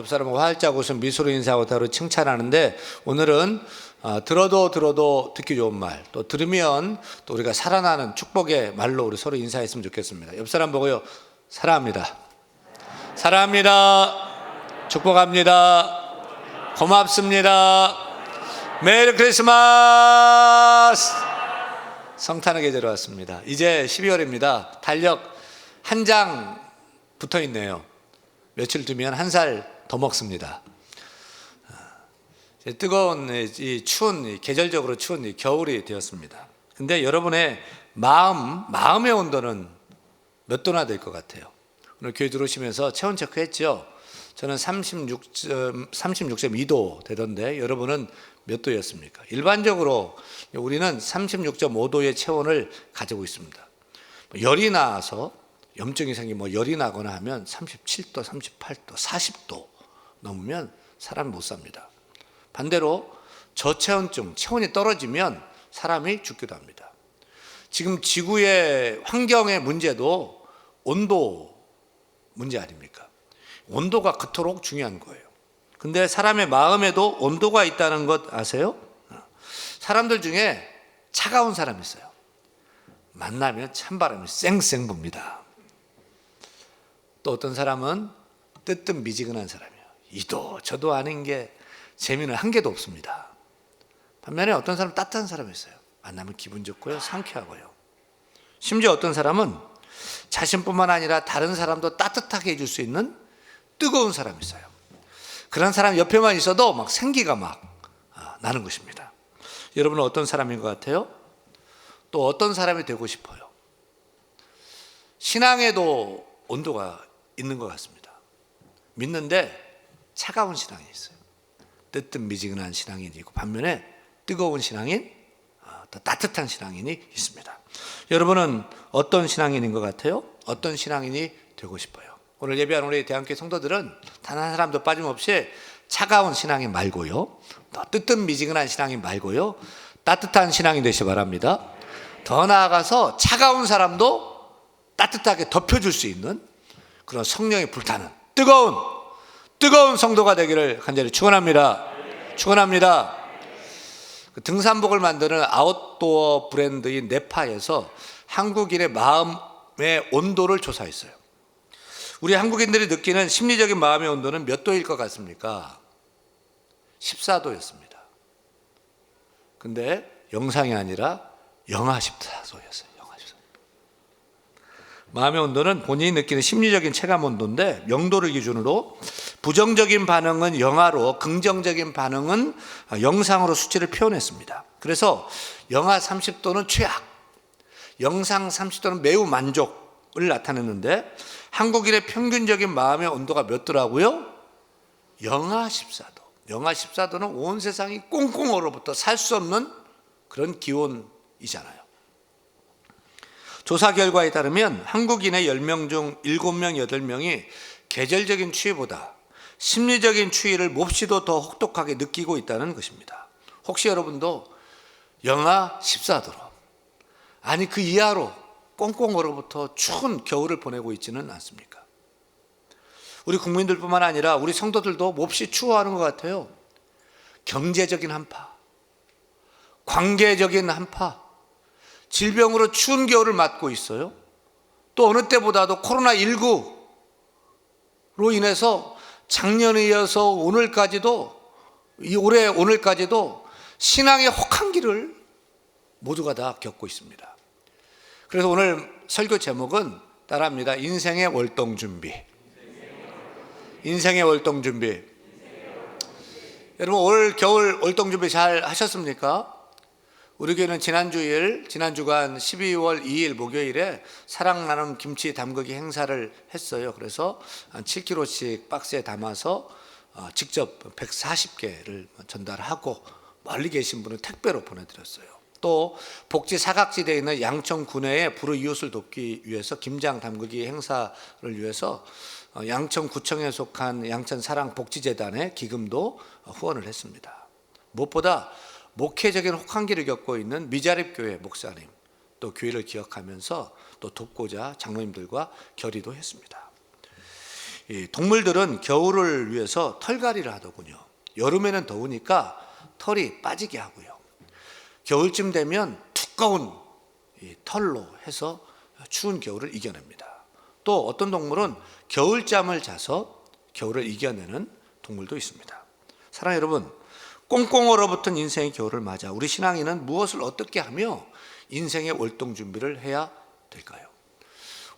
옆 사람하고 활짝 웃음 미소로 인사하고 서로 칭찬하는데, 오늘은 들어도 듣기 좋은 말, 또 들으면 또 우리가 살아나는 축복의 말로 우리 서로 인사했으면 좋겠습니다. 옆 사람 보고요, 사랑합니다. 사랑합니다. 축복합니다. 고맙습니다. 메리 크리스마스. 성탄의 계절 왔습니다. 이제 12월입니다. 달력 한 장 붙어 있네요. 며칠 두면 한 살 더 먹습니다. 뜨거운 이 추운, 계절적으로 추운 이 겨울이 되었습니다. 근데 여러분의 마음의 온도는 몇 도나 될 것 같아요? 오늘 교회 들어오시면서 체온 체크했죠? 저는 36.2도 되던데 여러분은 몇 도였습니까? 일반적으로 우리는 36.5도의 체온을 가지고 있습니다. 열이 나서 염증이 생기면 열이 나거나 하면 37도, 38도, 40도 넘으면 사람이 못 삽니다. 반대로 저체온증, 체온이 떨어지면 사람이 죽기도 합니다. 지금 지구의 환경의 문제도 온도 문제 아닙니까? 온도가 그토록 중요한 거예요. 근데 사람의 마음에도 온도가 있다는 것 아세요? 사람들 중에 차가운 사람이 있어요. 만나면 찬바람이 쌩쌩 붑니다. 또 어떤 사람은 뜨뜻미지근한 사람이에요. 이도 저도 아닌 게 재미는 한 개도 없습니다. 반면에 어떤 사람은 따뜻한 사람이 있어요. 만나면 기분 좋고요, 상쾌하고요. 심지어 어떤 사람은 자신뿐만 아니라 다른 사람도 따뜻하게 해줄 수 있는 뜨거운 사람이 있어요. 그런 사람 옆에만 있어도 막 생기가 막 나는 것입니다. 여러분은 어떤 사람인 것 같아요? 또 어떤 사람이 되고 싶어요? 신앙에도 온도가 있는 것 같습니다. 믿는데 차가운 신앙이 있어요. 뜨뜻미지근한 신앙인이 있고, 반면에 뜨거운 신앙인, 더 따뜻한 신앙인이 있습니다. 여러분은 어떤 신앙인인 것 같아요? 어떤 신앙인이 되고 싶어요? 오늘 예배한 우리 대한교회 성도들은 단 한 사람도 빠짐없이 차가운 신앙인 말고요, 더 뜨뜻미지근한 신앙인 말고요, 따뜻한 신앙이 되시기 바랍니다. 더 나아가서 차가운 사람도 따뜻하게 덮여줄 수 있는 그런 성령이 불타는 뜨거운 성도가 되기를 간절히 축원합니다. 축원합니다. 등산복을 만드는 아웃도어 브랜드인 네파에서 한국인의 마음의 온도를 조사했어요. 우리 한국인들이 느끼는 심리적인 마음의 온도는 몇 도일 것 같습니까? 14도였습니다. 근데 영상이 아니라 영하 14도였어요. 마음의 온도는 본인이 느끼는 심리적인 체감 온도인데, 영도를 기준으로 부정적인 반응은 영하로, 긍정적인 반응은 영상으로 수치를 표현했습니다. 그래서 영하 30도는 최악, 영상 30도는 매우 만족을 나타냈는데, 한국인의 평균적인 마음의 온도가 몇 도라고요? 영하 14도. 영하 14도는 온 세상이 꽁꽁 얼어붙어 살 수 없는 그런 기온이잖아요. 조사 결과에 따르면 한국인의 10명 중 7명, 8명이 계절적인 추위보다 심리적인 추위를 몹시도 더 혹독하게 느끼고 있다는 것입니다. 혹시 여러분도 영하 14도로, 아니 그 이하로 꽁꽁 얼어붙어 추운 겨울을 보내고 있지는 않습니까? 우리 국민들뿐만 아니라 우리 성도들도 몹시 추워하는 것 같아요. 경제적인 한파, 관계적인 한파, 질병으로 추운 겨울을 맞고 있어요. 또 어느 때보다도 코로나19로 인해서 작년에 이어서 올해 오늘까지도 신앙의 혹한기를 모두가 다 겪고 있습니다. 그래서 오늘 설교 제목은 따라합니다. 인생의 월동준비. 인생의 월동준비. 여러분, 올 겨울 월동준비 잘 하셨습니까? 우리 교회는 지난 주간 12월 2일 목요일에 사랑 나눔 김치 담그기 행사를 했어요. 그래서 한 7kg씩 박스에 담아서 직접 140개를 전달하고, 멀리 계신 분은 택배로 보내드렸어요. 또 복지 사각지대에 있는 양천 구내에 불우 이웃을 돕기 위해서 김장 담그기 행사를 위해서 양천구청에 속한 양천사랑복지재단에 기금도 후원을 했습니다. 무엇보다 목회적인 혹한기를 겪고 있는 미자립교회 목사님, 또 교회를 기억하면서 또 돕고자 장로님들과 결의도 했습니다. 이 동물들은 겨울을 위해서 털갈이를 하더군요. 여름에는 더우니까 털이 빠지게 하고요. 겨울쯤 되면 두꺼운 이 털로 해서 추운 겨울을 이겨냅니다. 또 어떤 동물은 겨울잠을 자서 겨울을 이겨내는 동물도 있습니다. 사랑하는 여러분, 꽁꽁 얼어붙은 인생의 겨울을 맞아 우리 신앙인은 무엇을 어떻게 하며 인생의 월동 준비를 해야 될까요?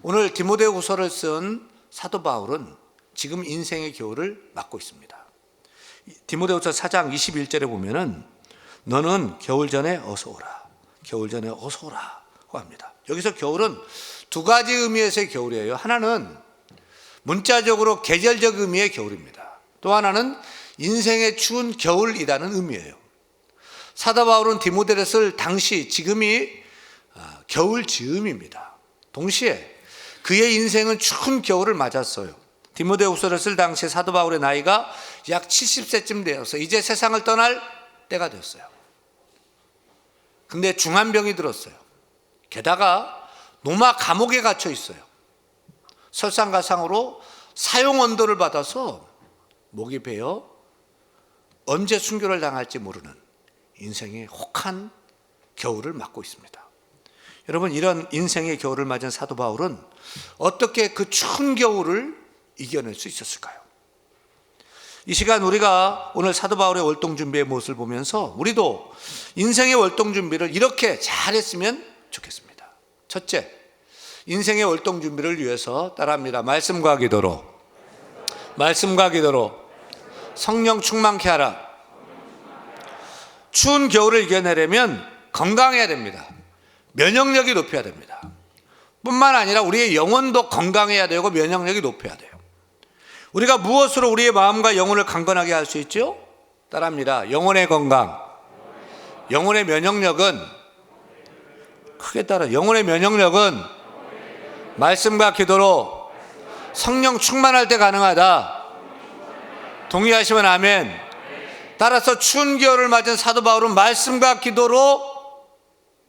오늘 디모데후서를 쓴 사도 바울은 지금 인생의 겨울을 맞고 있습니다. 디모데후서 4장 21절에 보면은 너는 겨울 전에 어서 오라, 겨울 전에 어서 오라고 합니다. 여기서 겨울은 두 가지 의미에서의 겨울이에요. 하나는 문자적으로 계절적 의미의 겨울입니다. 또 하나는 인생의 추운 겨울이라는 의미예요. 사도 바울은 디모데를 쓸 당시 지금이 겨울 즈음입니다. 동시에 그의 인생은 추운 겨울을 맞았어요. 디모데후서를 쓸 당시 사도 바울의 나이가 약 70세쯤 되어서 이제 세상을 떠날 때가 됐어요. 근데 중환병이 들었어요. 게다가 로마 감옥에 갇혀 있어요. 설상가상으로 사형 언도를 받아서 목이 베어 언제 순교를 당할지 모르는 인생의 혹한 겨울을 맞고 있습니다. 여러분, 이런 인생의 겨울을 맞은 사도 바울은 어떻게 그 추운 겨울을 이겨낼 수 있었을까요? 이 시간 우리가 오늘 사도 바울의 월동 준비의 모습을 보면서 우리도 인생의 월동 준비를 이렇게 잘했으면 좋겠습니다. 첫째, 인생의 월동 준비를 위해서 따라합니다. 말씀과 기도로 성령 충만케 하라. 추운 겨울을 이겨내려면 건강해야 됩니다. 면역력이 높여야 됩니다. 뿐만 아니라 우리의 영혼도 건강해야 되고 면역력이 높여야 돼요. 우리가 무엇으로 우리의 마음과 영혼을 강건하게 할 수 있죠? 따라합니다. 영혼의 건강, 영혼의 면역력은 크게 따라 영혼의 면역력은 말씀과 기도로 성령 충만할 때 가능하다. 동의하시면 아멘. 따라서 추운 겨울을 맞은 사도 바울은 말씀과 기도로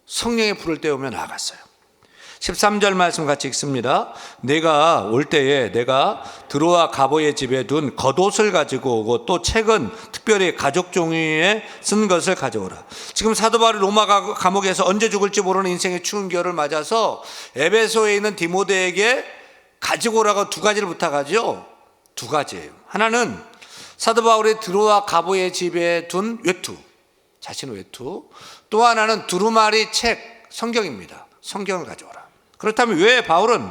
성령의 불을 떼우며 나아갔어요. 13절 말씀 같이 읽습니다. 내가 올 때에 내가 드로아 가보의 집에 둔 겉옷을 가지고 오고 또 책은 특별히 가족 종이에 쓴 것을 가져오라. 지금 사도 바울이 로마 감옥에서 언제 죽을지 모르는 인생의 추운 겨울을 맞아서 에베소에 있는 디모데에게 가지고 오라고 두 가지를 부탁하죠. 두 가지예요. 하나는 사도 바울이 드로아 가보의 집에 둔 외투, 자신의 외투. 또 하나는 두루마리 책, 성경입니다. 성경을 가져오라. 그렇다면 왜 바울은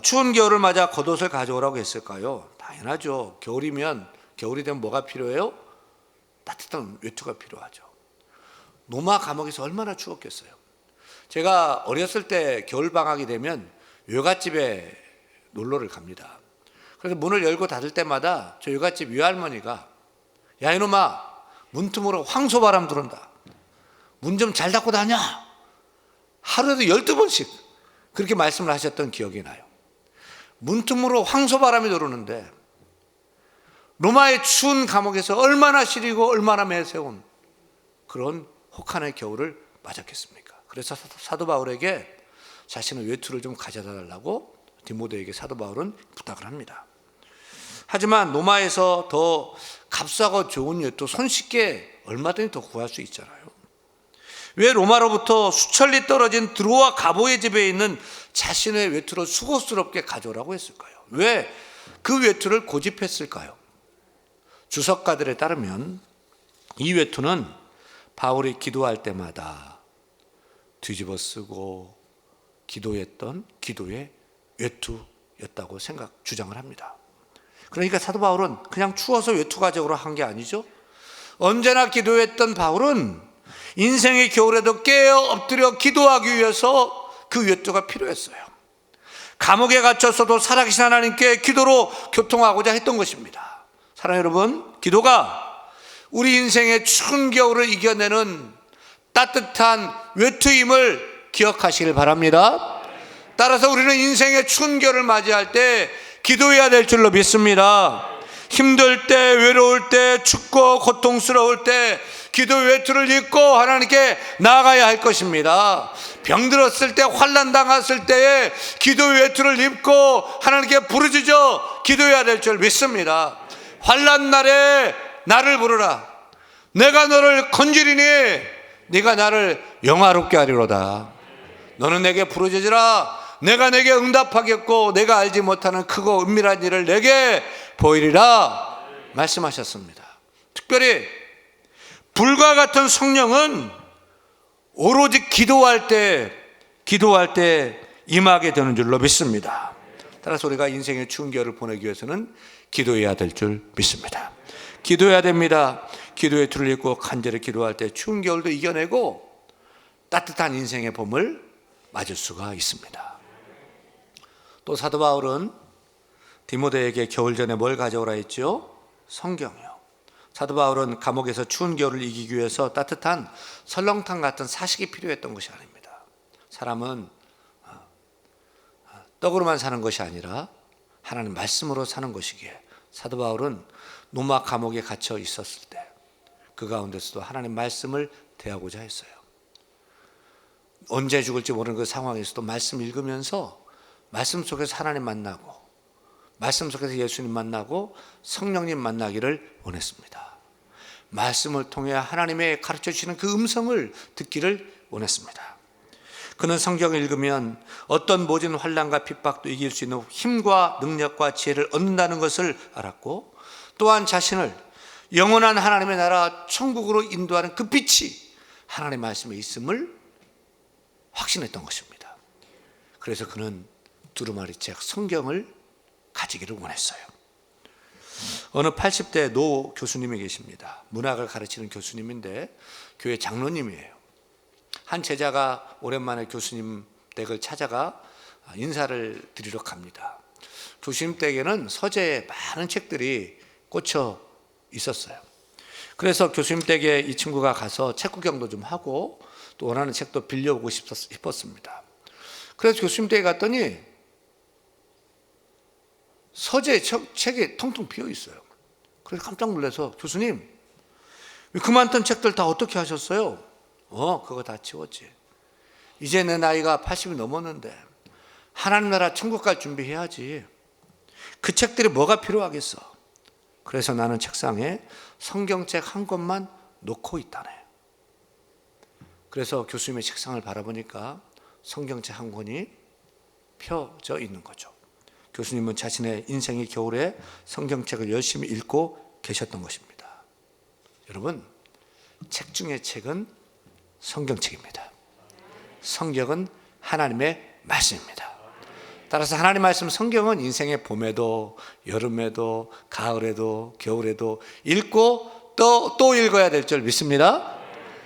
추운 겨울을 맞아 겉옷을 가져오라고 했을까요? 당연하죠. 겨울이 되면 뭐가 필요해요? 따뜻한 외투가 필요하죠. 로마 감옥에서 얼마나 추웠겠어요. 제가 어렸을 때 겨울방학이 되면 외갓집에 놀러를 갑니다. 그래서 문을 열고 닫을 때마다 저 외갓집 외할머니가 야 이놈아 문틈으로 황소바람 들어온다. 문 좀 잘 닫고 다녀. 하루에도 12번씩 그렇게 말씀을 하셨던 기억이 나요. 문틈으로 황소바람이 들어오는데 로마의 추운 감옥에서 얼마나 시리고 얼마나 매서운 그런 혹한의 겨울을 맞았겠습니까? 그래서 사도 바울에게 자신의 외투를 좀 가져다 달라고 디모데에게 사도 바울은 부탁을 합니다. 하지만 로마에서 더 값싸고 좋은 외투 손쉽게 얼마든지 더 구할 수 있잖아요. 왜 로마로부터 수천 리 떨어진 드로아 가보의 집에 있는 자신의 외투를 수고스럽게 가져오라고 했을까요? 왜 그 외투를 고집했을까요? 주석가들에 따르면 이 외투는 바울이 기도할 때마다 뒤집어 쓰고 기도했던 기도의 외투였다고 주장을 합니다. 그러니까 사도 바울은 그냥 추워서 외투 가져오라 한 게 아니죠. 언제나 기도했던 바울은 인생의 겨울에도 깨어 엎드려 기도하기 위해서 그 외투가 필요했어요. 감옥에 갇혔어도 살아계신 하나님께 기도로 교통하고자 했던 것입니다. 사랑하는 여러분, 기도가 우리 인생의 추운 겨울을 이겨내는 따뜻한 외투임을 기억하시길 바랍니다. 따라서 우리는 인생의 추운 겨울을 맞이할 때 기도해야 될 줄로 믿습니다. 힘들 때, 외로울 때, 춥고 고통스러울 때 기도 외투를 입고 하나님께 나아가야 할 것입니다. 병들었을 때, 환난 당했을 때에 기도 외투를 입고 하나님께 부르짖어 기도해야 될 줄 믿습니다. 환난 날에 나를 부르라. 내가 너를 건지리니 네가 나를 영화롭게 하리로다. 너는 내게 부르짖으라. 내가 내게 응답하겠고 내가 알지 못하는 크고 은밀한 일을 내게 보이리라 말씀하셨습니다. 특별히 불과 같은 성령은 오로지 기도할 때 임하게 되는 줄로 믿습니다. 따라서 우리가 인생의 추운 겨울을 보내기 위해서는 기도해야 될 줄 믿습니다. 기도해야 됩니다. 기도의 틀을 입고 간절히 기도할 때 추운 겨울도 이겨내고 따뜻한 인생의 봄을 맞을 수가 있습니다. 또 사도 바울은 디모데에게 겨울 전에 뭘 가져오라 했죠? 성경이요. 사도 바울은 감옥에서 추운 겨울을 이기기 위해서 따뜻한 설렁탕 같은 사식이 필요했던 것이 아닙니다. 사람은 떡으로만 사는 것이 아니라 하나님 말씀으로 사는 것이기에 사도 바울은 노마 감옥에 갇혀 있었을 때 그 가운데서도 하나님 말씀을 대하고자 했어요. 언제 죽을지 모르는 그 상황에서도 말씀 읽으면서 말씀 속에서 하나님 만나고 말씀 속에서 예수님 만나고 성령님 만나기를 원했습니다. 말씀을 통해 하나님의 가르쳐 주시는 그 음성을 듣기를 원했습니다. 그는 성경을 읽으면 어떤 모진 환난과 핍박도 이길 수 있는 힘과 능력과 지혜를 얻는다는 것을 알았고, 또한 자신을 영원한 하나님의 나라 천국으로 인도하는 그 빛이 하나님의 말씀에 있음을 확신했던 것입니다. 그래서 그는 두루마리 책 성경을 가지기를 원했어요. 어느 80대 노 교수님이 계십니다. 문학을 가르치는 교수님인데 교회 장로님이에요. 한 제자가 오랜만에 교수님 댁을 찾아가 인사를 드리러 갑니다. 교수님 댁에는 서재에 많은 책들이 꽂혀 있었어요. 그래서 교수님 댁에 이 친구가 가서 책 구경도 좀 하고 또 원하는 책도 빌려보고 싶었습니다. 그래서 교수님 댁에 갔더니 서재에 책이 텅텅 비어 있어요. 그래서 깜짝 놀라서 교수님, 그 많던 책들 다 어떻게 하셨어요? 그거 다 치웠지. 이제 내 나이가 80이 넘었는데 하나님 나라 천국 갈 준비해야지. 그 책들이 뭐가 필요하겠어? 그래서 나는 책상에 성경책 한 권만 놓고 있다네. 그래서 교수님의 책상을 바라보니까 성경책 한 권이 펴져 있는 거죠. 교수님은 자신의 인생의 겨울에 성경책을 열심히 읽고 계셨던 것입니다. 여러분, 책 중에 책은 성경책입니다. 성경은 하나님의 말씀입니다. 따라서 하나님의 말씀 성경은 인생의 봄에도 여름에도 가을에도 겨울에도 읽고 또 읽어야 될 줄 믿습니다.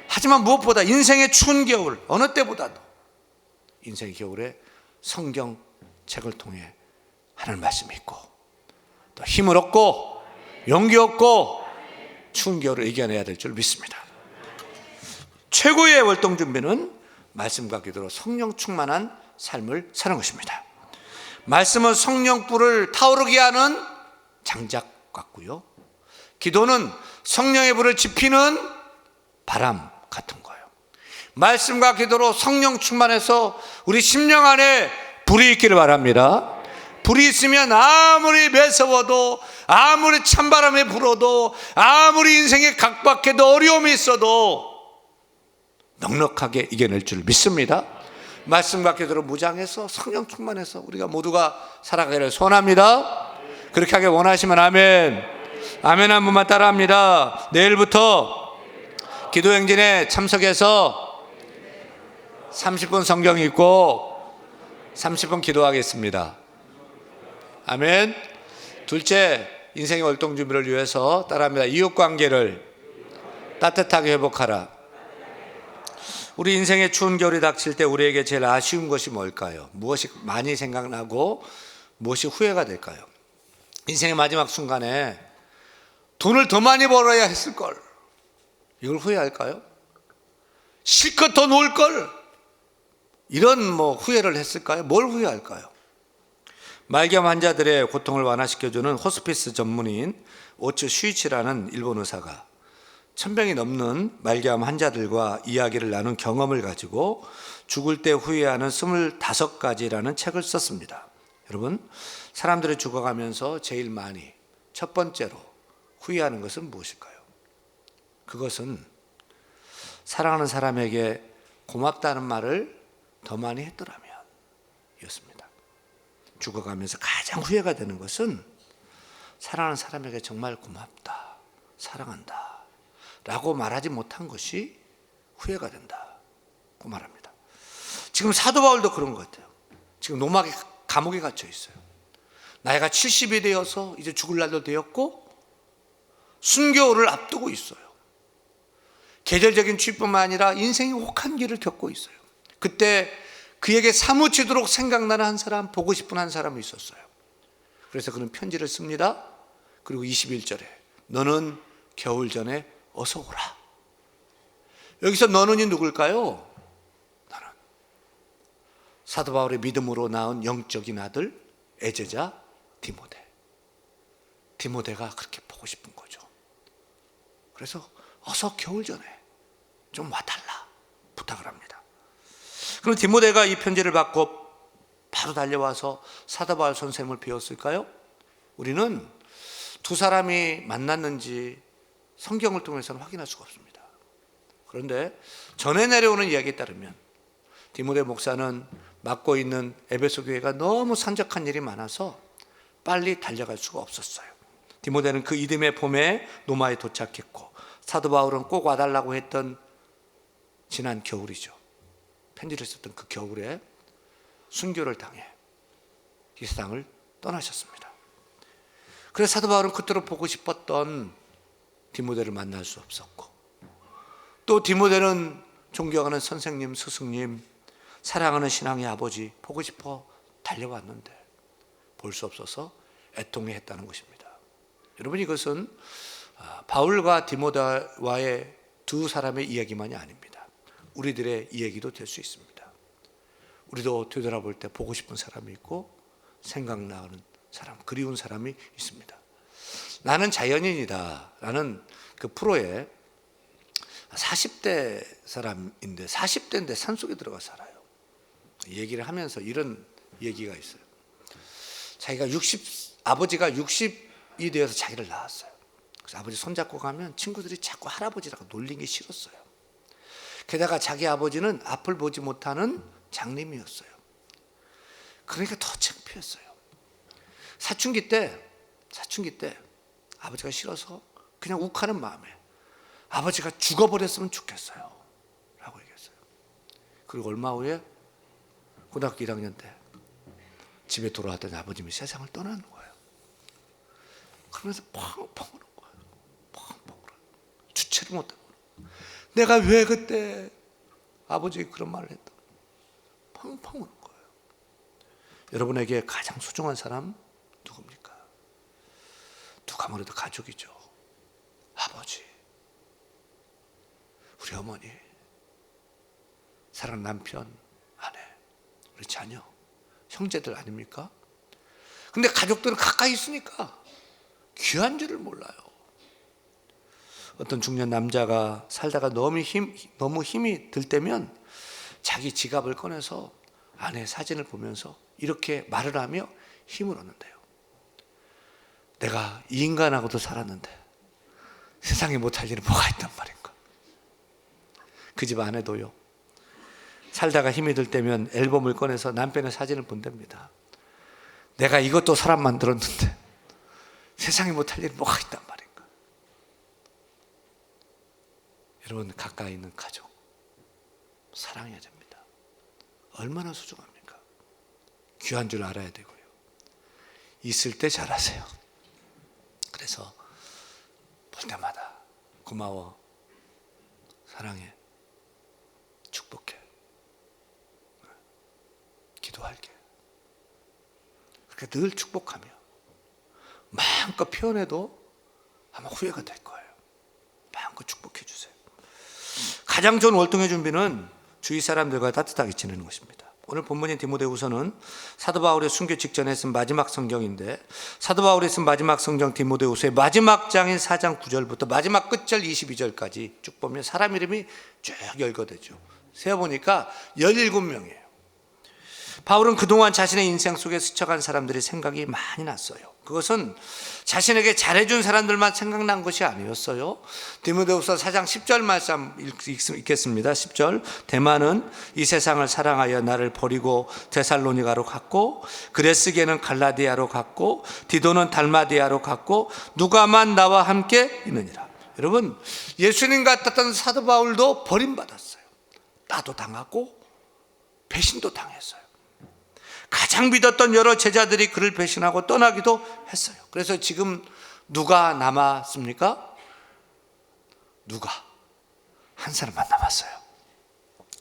하지만 무엇보다 인생의 추운 겨울 어느 때보다도 인생의 겨울에 성경책을 통해 하나님 말씀이 있고 또 힘을 얻고 용기 얻고 추운 겨울을 이겨내야 될 줄 믿습니다. 최고의 월동 준비는 말씀과 기도로 성령 충만한 삶을 사는 것입니다. 말씀은 성령 불을 타오르게 하는 장작 같고요, 기도는 성령의 불을 지피는 바람 같은 거예요. 말씀과 기도로 성령 충만해서 우리 심령 안에 불이 있기를 바랍니다. 불이 있으면 아무리 매서워도 아무리 찬바람이 불어도 아무리 인생에 각박해도 어려움이 있어도 넉넉하게 이겨낼 줄 믿습니다. 말씀과 기도로 무장해서 성령 충만해서 우리가 모두가 살아가기를 소원합니다. 그렇게 하길 원하시면 아멘. 아멘 한 번만 따라합니다. 내일부터 기도행진에 참석해서 30분 성경 읽고 30분 기도하겠습니다. 아멘. 둘째, 인생의 월동 준비를 위해서 따라합니다. 이웃관계를 따뜻하게 회복하라. 우리 인생의 추운 겨울이 닥칠 때 우리에게 제일 아쉬운 것이 뭘까요? 무엇이 많이 생각나고 무엇이 후회가 될까요? 인생의 마지막 순간에 돈을 더 많이 벌어야 했을걸, 이걸 후회할까요? 실컷 더 놀 걸, 이런 후회를 했을까요? 뭘 후회할까요? 말기암 환자들의 고통을 완화시켜주는 호스피스 전문의인 오츠 슈이치라는 일본 의사가 1000병이 넘는 말기암 환자들과 이야기를 나눈 경험을 가지고 죽을 때 후회하는 25가지라는 책을 썼습니다. 여러분, 사람들이 죽어가면서 제일 많이 첫 번째로 후회하는 것은 무엇일까요? 그것은 사랑하는 사람에게 고맙다는 말을 더 많이 했더라면 이었습니다. 죽어가면서 가장 후회가 되는 것은 사랑하는 사람에게 정말 고맙다, 사랑한다 라고 말하지 못한 것이 후회가 된다고 말합니다. 지금 사도 바울도 그런 것 같아요. 지금 로마의 감옥에 갇혀 있어요. 나이가 70이 되어서 이제 죽을 날도 되었고 순교를 앞두고 있어요. 계절적인 취뿐만 아니라 인생이 혹한 길을 겪고 있어요. 그때 그에게 사무치도록 생각나는 한 사람, 보고 싶은 한 사람이 있었어요. 그래서 그는 편지를 씁니다. 그리고 21절에 너는 겨울 전에 어서 오라. 여기서 너는이 누굴까요? 나는 사도 바울의 믿음으로 낳은 영적인 아들 애제자 디모데가 그렇게 보고 싶은 거죠. 그래서 어서 겨울 전에 좀 와달라 부탁을 합니다. 그럼 디모데가 이 편지를 받고 바로 달려와서 사도 바울 선생님을 배웠을까요? 우리는 두 사람이 만났는지 성경을 통해서는 확인할 수가 없습니다. 그런데 전해 내려오는 이야기에 따르면 디모데 목사는 맡고 있는 에베소 교회가 너무 산적한 일이 많아서 빨리 달려갈 수가 없었어요. 디모데는 그 이듬해 봄에 로마에 도착했고 사도 바울은 꼭 와달라고 했던 지난 겨울이죠. 편지를 썼던 그 겨울에 순교를 당해 이 세상을 떠나셨습니다. 그래서 사도 바울은 그토록 보고 싶었던 디모데를 만날 수 없었고 또 디모데는 존경하는 선생님, 스승님, 사랑하는 신앙의 아버지 보고 싶어 달려왔는데 볼 수 없어서 애통해했다는 것입니다. 여러분, 이것은 바울과 디모데와의 두 사람의 이야기만이 아닙니다. 우리들의 이야기도 될 수 있습니다. 우리도 되돌아볼 때 보고 싶은 사람이 있고 생각나는 사람, 그리운 사람이 있습니다. 나는 자연인이다 라는 그 프로에 40대 사람인데 40대인데 산속에 들어가 살아요. 얘기를 하면서 이런 얘기가 있어요. 자기가 아버지가 60이 되어서 자기를 낳았어요. 그래서 아버지 손잡고 가면 친구들이 자꾸 할아버지라고 놀린 게 싫었어요. 게다가 자기 아버지는 앞을 보지 못하는 장님이었어요. 그러니까 더 창피했어요. 사춘기 때 아버지가 싫어서 그냥 욱하는 마음에 아버지가 죽어버렸으면 좋겠어요 라고 얘기했어요. 그리고 얼마 후에 고등학교 1학년 때 집에 돌아왔더니 아버님이 세상을 떠나는 거예요. 그러면서 펑펑 우는 거예요. 펑펑 울어요. 주체를 못하고 내가 왜 그때 아버지가 그런 말을 했다. 펑펑 우는 거예요. 여러분에게 가장 소중한 사람 누굽니까? 누가 뭐래도 가족이죠. 아버지, 우리 어머니, 사랑하는 남편, 아내, 우리 자녀, 형제들 아닙니까? 근데 가족들은 가까이 있으니까 귀한 줄을 몰라요. 어떤 중년 남자가 살다가 너무 힘이 들 때면 자기 지갑을 꺼내서 아내 사진을 보면서 이렇게 말을 하며 힘을 얻는데요. 내가 이 인간하고도 살았는데 세상에 못할 일이 뭐가 있단 말인가. 그 집 아내도요. 살다가 힘이 들 때면 앨범을 꺼내서 남편의 사진을 본답니다. 내가 이것도 사람 만들었는데 세상에 못할 일이 뭐가 있단 말인가. 여러분, 가까이 있는 가족 사랑해야 됩니다. 얼마나 소중합니까? 귀한 줄 알아야 되고요. 있을 때 잘하세요. 그래서 볼 때마다 고마워, 사랑해, 축복해, 기도할게. 그렇게 늘 축복하며 마음껏 표현해도 아마 후회가 될 거예요. 마음껏 축복해 주세요. 가장 좋은 월동의 준비는 주위 사람들과 따뜻하게 지내는 것입니다. 오늘 본문인 디모데후서는 사도 바울의 순교 직전에 쓴 마지막 성경인데, 사도 바울이 쓴 마지막 성경 디모데후서의 마지막 장인 4장 9절부터 마지막 끝절 22절까지 쭉 보면 사람 이름이 쭉 열거되죠. 세어보니까 17명이에요. 바울은 그동안 자신의 인생 속에 스쳐간 사람들의 생각이 많이 났어요. 그것은 자신에게 잘해준 사람들만 생각난 것이 아니었어요. 디모데후서 4장 10절 말씀 읽겠습니다. 10절. 데마는 이 세상을 사랑하여 나를 버리고 데살로니가로 갔고, 그레스게는 갈라디아로 갔고, 디도는 달마디아로 갔고, 누가만 나와 함께 있느니라. 여러분, 예수님 같았던 사도 바울도 버림받았어요. 나도 당하고 배신도 당했어요. 가장 믿었던 여러 제자들이 그를 배신하고 떠나기도 했어요. 그래서 지금 누가 남았습니까? 누가? 한 사람만 남았어요.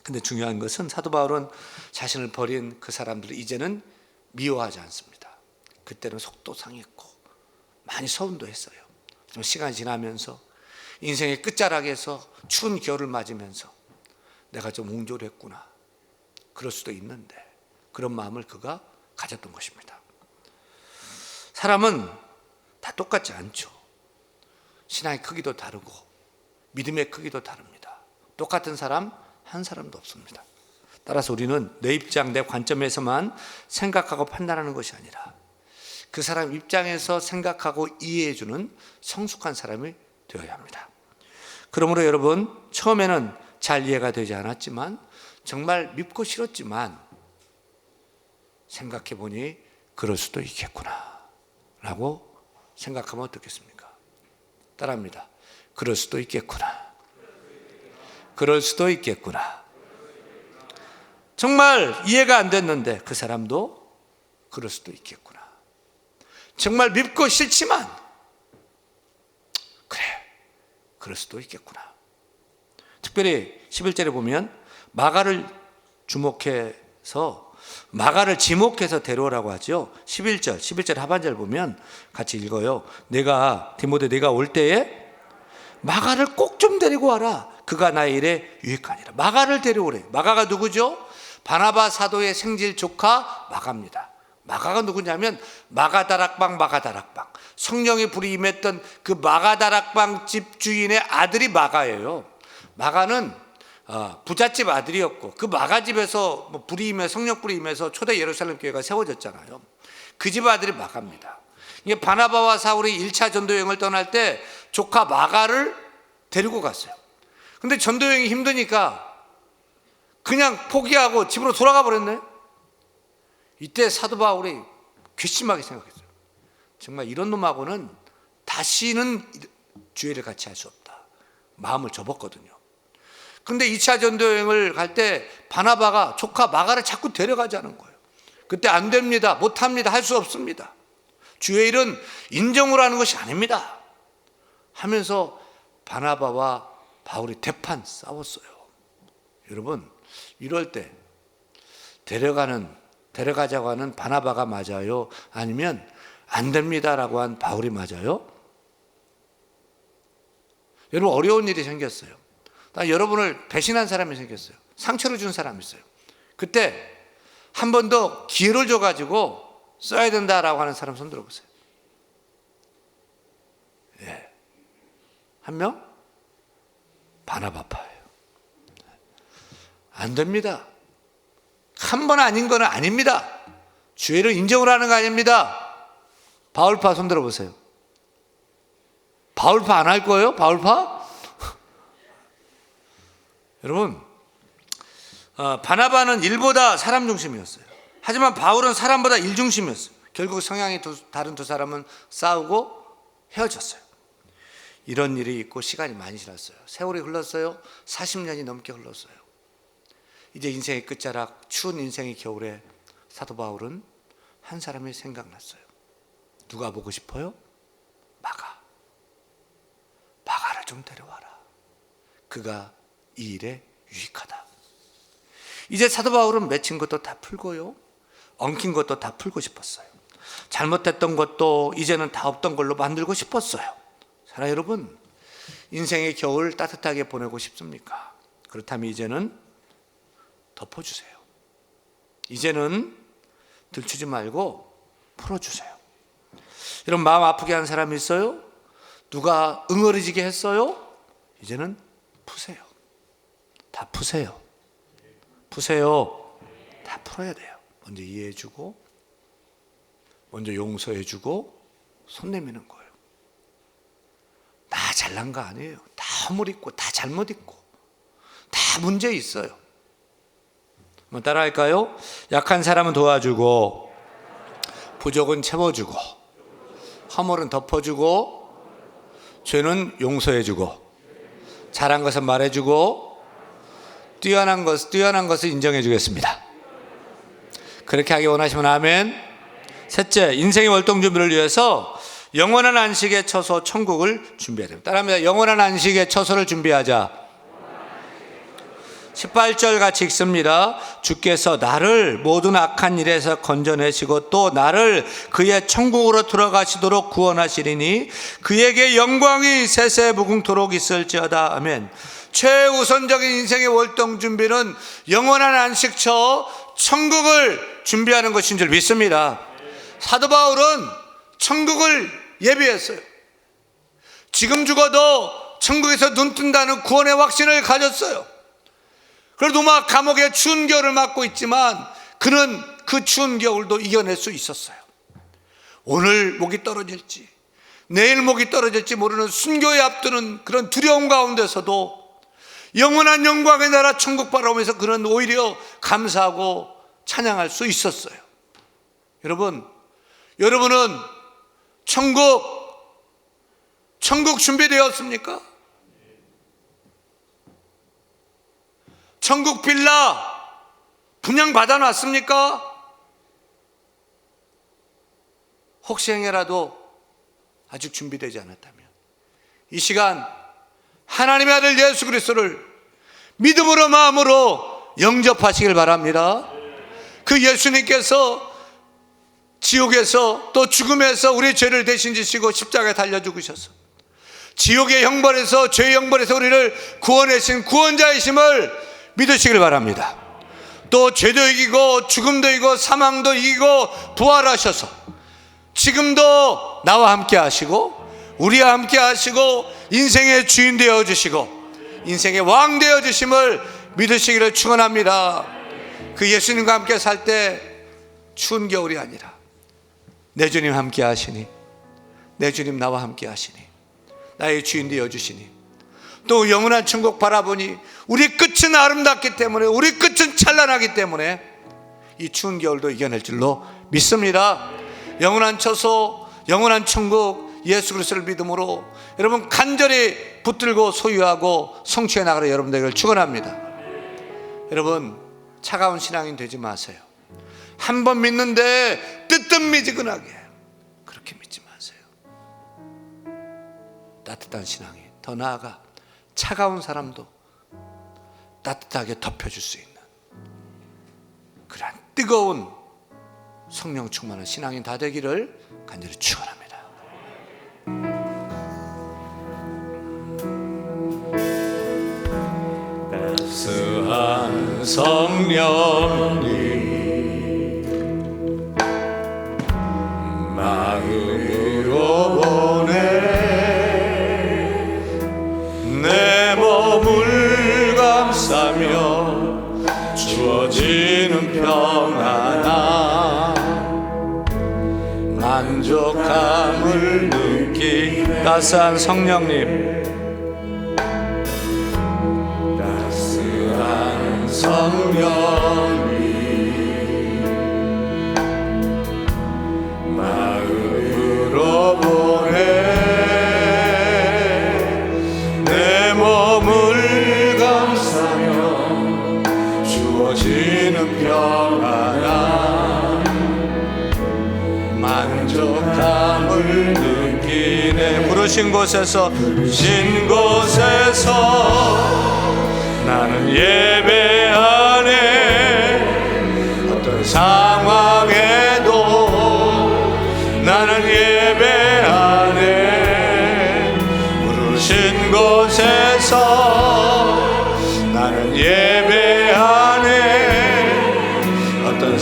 근데 중요한 것은 사도 바울은 자신을 버린 그 사람들을 이제는 미워하지 않습니다. 그때는 속도 상했고 많이 서운도 했어요. 좀 시간이 지나면서 인생의 끝자락에서 추운 겨울을 맞으면서 내가 좀 옹졸했구나, 그럴 수도 있는데, 그런 마음을 그가 가졌던 것입니다. 사람은 다 똑같지 않죠. 신앙의 크기도 다르고 믿음의 크기도 다릅니다. 똑같은 사람 한 사람도 없습니다. 따라서 우리는 내 입장, 내 관점에서만 생각하고 판단하는 것이 아니라 그 사람 입장에서 생각하고 이해해주는 성숙한 사람이 되어야 합니다. 그러므로 여러분, 처음에는 잘 이해가 되지 않았지만, 정말 밉고 싫었지만 생각해 보니 그럴 수도 있겠구나 라고 생각하면 어떻겠습니까? 따라합니다. 그럴 수도 있겠구나. 그럴 수도 있겠구나. 정말 이해가 안 됐는데 그 사람도 그럴 수도 있겠구나. 정말 밉고 싫지만 그래, 그럴 수도 있겠구나. 특별히 11절에 보면 마가를 주목해서, 마가를 지목해서 데려오라고 하죠. 11절 하반절 보면 같이 읽어요. 디모데 내가 올 때에 마가를 꼭 좀 데리고 와라. 그가 나의 일에 유익하니라. 마가를 데려오래. 마가가 누구죠? 바나바 사도의 생질 조카 마가입니다. 마가가 누구냐면 마가다락방. 성령의 불이 임했던 그 마가다락방 집 주인의 아들이 마가예요. 마가는 부잣집 아들이었고, 그 마가집에서 불이 임해, 성령 불이 임해서 초대 예루살렘 교회가 세워졌잖아요. 그 집 아들이 마가입니다. 이게 바나바와 사울이 1차 전도 여행을 떠날 때 조카 마가를 데리고 갔어요. 근데 전도 여행이 힘드니까 그냥 포기하고 집으로 돌아가 버렸네. 이때 사도 바울이 괘씸하게 생각했어요. 정말 이런 놈하고는 다시는 주의를 같이 할 수 없다. 마음을 접었거든요. 근데 2차 전도 여행을 갈 때 바나바가 조카 마가를 자꾸 데려가자는 거예요. 그때 안 됩니다, 못합니다, 할 수 없습니다. 주의 일은 인정으로 하는 것이 아닙니다 하면서 바나바와 바울이 대판 싸웠어요. 여러분, 이럴 때 데려가자고 하는 바나바가 맞아요? 아니면 안 됩니다라고 한 바울이 맞아요? 여러분, 어려운 일이 생겼어요. 여러분을 배신한 사람이 생겼어요. 상처를 준 사람이 있어요. 그때 한 번 더 기회를 줘가지고 써야 된다라고 하는 사람 손 들어보세요. 예. 한 명? 바나바파예요. 안 됩니다. 한 번 아닌 건 아닙니다. 주의를 인정을 하는 거 아닙니다. 바울파 손 들어보세요. 바울파 안 할 거예요? 바울파? 여러분, 바나바는 일보다 사람 중심이었어요. 하지만 바울은 사람보다 일 중심이었어요. 결국 성향이 다른 두 사람은 싸우고 헤어졌어요. 이런 일이 있고 시간이 많이 지났어요. 세월이 흘렀어요. 40년이 넘게 흘렀어요. 이제 인생의 끝자락, 추운 인생의 겨울에 사도 바울은 한 사람이 생각났어요. 누가 보고 싶어요? 마가를 좀 데려와라. 그가 이 일에 유익하다. 이제 사도 바울은 맺힌 것도 다 풀고요, 엉킨 것도 다 풀고 싶었어요. 잘못했던 것도 이제는 다 없던 걸로 만들고 싶었어요. 사랑 여러분, 인생의 겨울 따뜻하게 보내고 싶습니까? 그렇다면 이제는 덮어주세요. 이제는 들추지 말고 풀어주세요. 여러분, 마음 아프게 한 사람이 있어요? 누가 응어리지게 했어요? 이제는 푸세요. 다 푸세요. 푸세요. 다 풀어야 돼요. 먼저 이해해주고, 먼저 용서해주고, 손 내미는 거예요. 나 잘난 거 아니에요. 다 허물 있고, 다 잘못 있고, 다 문제 있어요. 한번 따라할까요? 약한 사람은 도와주고, 부족은 채워주고, 허물은 덮어주고, 죄는 용서해주고, 잘한 것은 말해주고, 뛰어난 것을 인정해주겠습니다. 그렇게 하기 원하시면 아멘. 셋째, 인생의 월동 준비를 위해서 영원한 안식의 처소 천국을 준비해야 됩니다. 따라합니다. 영원한 안식의 처소를 준비하자. 18절 같이 읽습니다. 주께서 나를 모든 악한 일에서 건져내시고 또 나를 그의 천국으로 들어가시도록 구원하시리니 그에게 영광이 세세무궁토록 있을지어다. 아멘. 최우선적인 인생의 월동 준비는 영원한 안식처 천국을 준비하는 것인 줄 믿습니다. 사도 바울은 천국을 예비했어요. 지금 죽어도 천국에서 눈 뜬다는 구원의 확신을 가졌어요. 그래도 막 감옥의 추운 겨울을 맞고 있지만 그는 그 추운 겨울도 이겨낼 수 있었어요. 오늘 목이 떨어질지 내일 목이 떨어질지 모르는 순교에 앞두는 그런 두려움 가운데서도 영원한 영광의 나라 천국 바라보면서 그는 오히려 감사하고 찬양할 수 있었어요. 여러분은 천국 준비되었습니까? 천국 빌라 분양 받아놨습니까? 혹시 행여라도 아직 준비되지 않았다면 이 시간 하나님의 아들 예수 그리스도를 믿음으로 마음으로 영접하시길 바랍니다. 그 예수님께서 지옥에서 또 죽음에서 우리의 죄를 대신 지시고 십자가에 달려 죽으셔서 지옥의 형벌에서 죄의 형벌에서 우리를 구원하신 구원자이심을 믿으시길 바랍니다. 또 죄도 이기고 죽음도 이기고 사망도 이기고 부활하셔서 지금도 나와 함께 하시고 우리와 함께 하시고 인생의 주인 되어주시고 인생의 왕 되어주심을 믿으시기를 축원합니다. 그 예수님과 함께 살 때 추운 겨울이 아니라 내 주님 함께 하시니 내 주님 나와 함께 하시니 나의 주인 되어주시니 또 영원한 천국 바라보니 우리 끝은 아름답기 때문에 우리 끝은 찬란하기 때문에 이 추운 겨울도 이겨낼 줄로 믿습니다. 영원한 처소 영원한 천국 예수 그리스도를 믿음으로 여러분 간절히 붙들고 소유하고 성취해 나가려 여러분 되기를 축원합니다. 여러분 차가운 신앙인 되지 마세요. 한 번 믿는데 뜨뜻미지근하게 그렇게 믿지 마세요. 따뜻한 신앙이 더 나아가 차가운 사람도 따뜻하게 덮여줄 수 있는 그러한 뜨거운 성령 충만한 신앙인 다 되기를 간절히 축원합니다. 따스한 성령님 마음으로 보내 내 몸을 감싸며 주어지는 평안함 만족함을 느끼 따스한 성령님 따스한 성령님 마음으로 보내 내 몸을 감싸며 주어지는 평안함 만족함을 느끼네 부르신 곳에서 나는 예배하네 어떤 상황에도 나는 예배하네 부르신 곳에서 나는 예배하네 어떤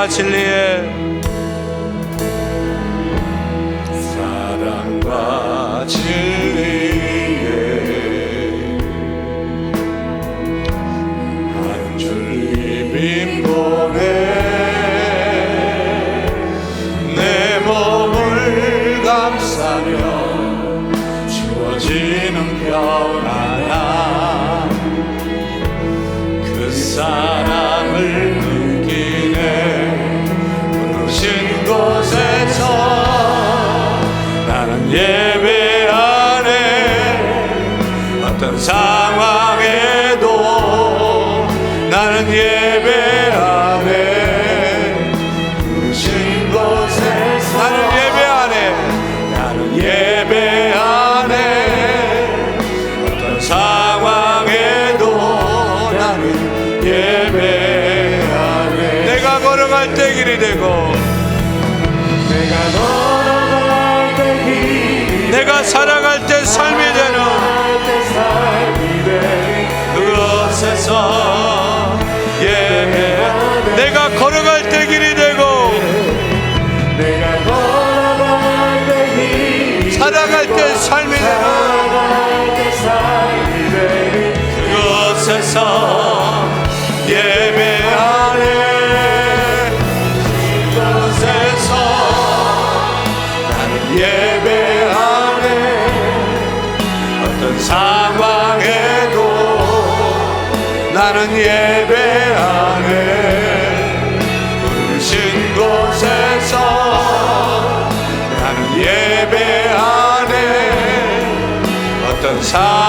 사랑과 진리에 사랑과 진리에 한 줄 입인 보내 내 몸을 감싸며 주어지는 편안함 그 사랑을 느끼네 부르신 곳에서 나는 예배하네 어떤 상황에도 나는 예배하네 부르신 곳에서 나는 예배하네 나는 예배하네 어떤 상황에도 나는 예배하네 내가 걸어갈 때 길이 되고 내가 살아갈 때 삶이 되는 그곳에서 예배 내가 걸어갈 때 길이 되고 내가 걸어갈 때 길이 살아갈 때 삶이 되는 그곳에서 예배하네 그곳에서 나는 예배하네 어떤 상황에도 나는 예배하네 부르신 곳에서 나는 예배하네 어떤 상황에도